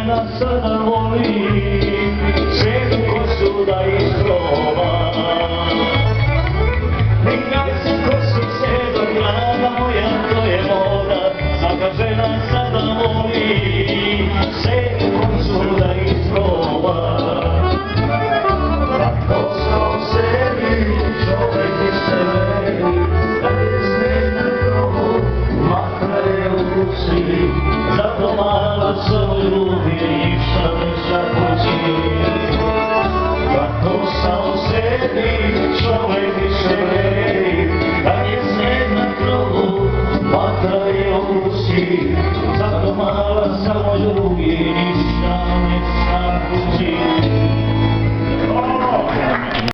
žena sada voli ženu kosu da isproba. Nikaj se kosu sve do grada moja, to je moda. Svaka žena sada voli ženu kosu da isproba. Kako sam sebi čovek iz sebe, da je smena krovo, makar je u kući. Zato mala samo ljubi i šta neća kući. Kako sam sebi čovek iz sebe, da je smena krovo, makar je u kući. Zato mala samo ljubi i šta neća kući.